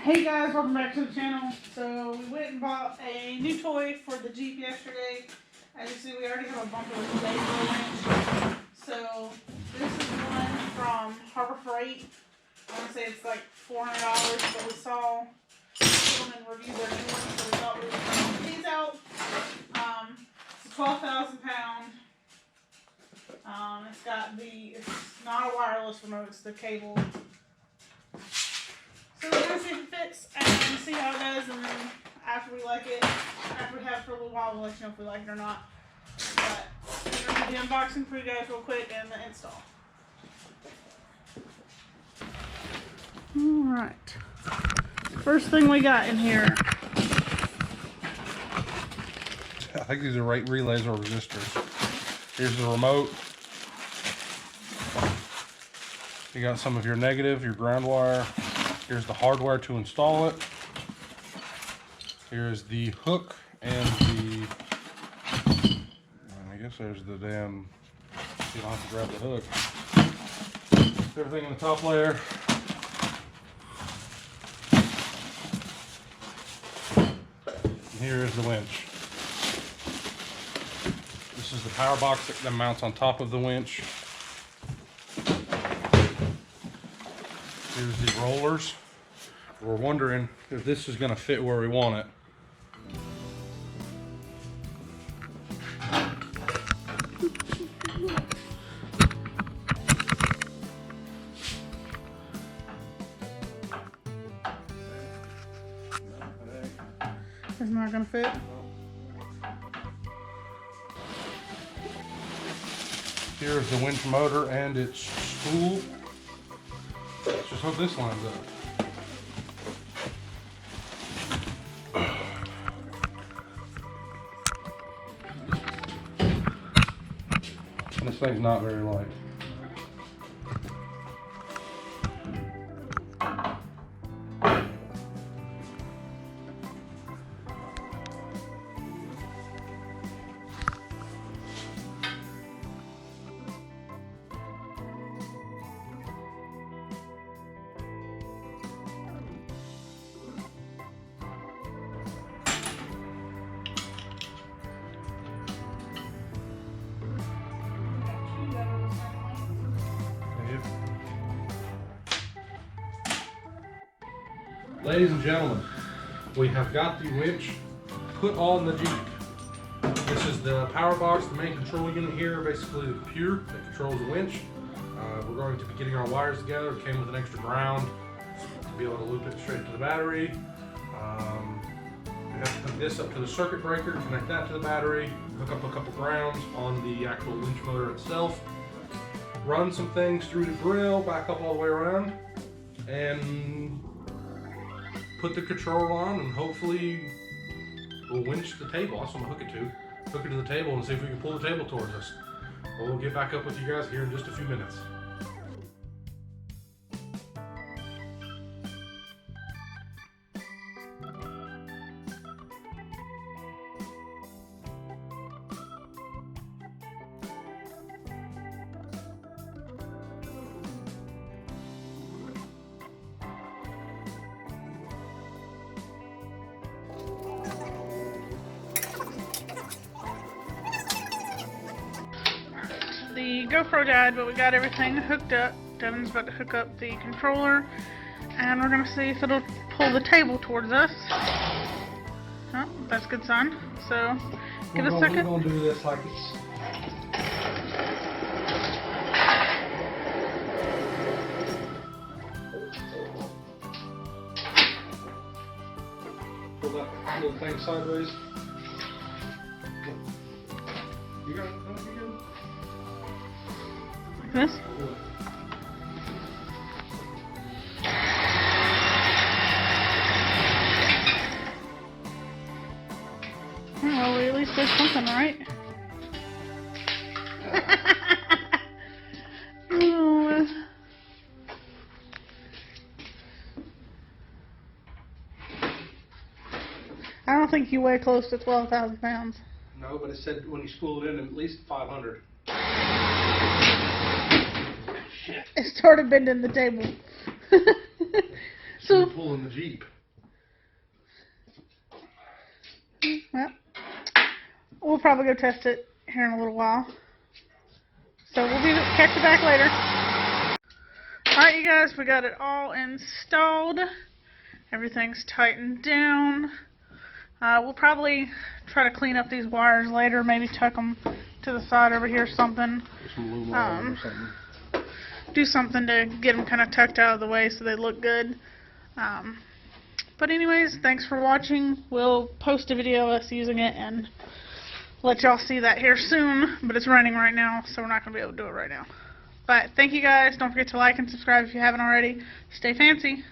Hey guys, welcome back to the channel. So we went and bought a new toy for the Jeep yesterday. As you see, we already have a bumper with the winch. So this is one from Harbor Freight. I want to say it's like $400, but we saw gentlemen review their new one, so we thought we would try these out. It's a 12,000 pound. It's not a wireless remote, it's the cable. So we're going to see if it fits and see how it does, and then after we like it, after we have it for a little while, we'll let you know if we like it or not. But we're going to do the unboxing for you guys real quick and the install. Alright. First thing we got in here. I think these are relays or resistors. Here's the remote. You got some of your negative, your ground wire. Here's the hardware to install it. Here's the hook and I guess there's the damn, you don't have to grab the hook. Everything in the top layer. And here is the winch. This is the power box that mounts on top of the winch. Here's the rollers. We're wondering if this is going to fit where we want it. It's not going to fit. Here's the winch motor and its spool. Let's just hope this lines up. This thing's not very light. Ladies and gentlemen, we have got the winch put on the Jeep. This is the power box, the main control unit here, basically the computer that controls the winch. We're going to be getting our wires together. It came with an extra ground to be able to loop it straight to the battery. We have to hook this up to the circuit breaker, connect that to the battery, hook up a couple grounds on the actual winch motor itself, run some things through the grill, back up all the way around, and put the controller on, and hopefully we'll winch the table. That's what I'm gonna hook it to. Hook it to the table and see if we can pull the table towards us. But we'll get back up with you guys here in just a few minutes. The GoPro died, but we got everything hooked up. Devin's about to hook up the controller, and we're gonna see if it'll pull the table towards us. Oh, that's a good sign. So, give a second. We're gonna do this like it's. Pull that little thing sideways. You got it? No, you good? This? Well, we at least did something right. Oh. I don't think you weigh close to 12,000 pounds. No, but it said when you spool it in, at least 500. It started bending the table. So pulling the Jeep. Well, we'll probably go test it here in a little while. So we'll catch you back later. Alright, you guys, we got it all installed. Everything's tightened down. We'll probably try to clean up these wires later, maybe tuck them to the side over here or something. Some aluminum or something. Do something to get them kind of tucked out of the way so they look good. But anyways, thanks for watching. We'll post a video of us using it and let y'all see that here soon. But it's raining right now, so we're not going to be able to do it right now. But thank you guys. Don't forget to like and subscribe if you haven't already. Stay fancy.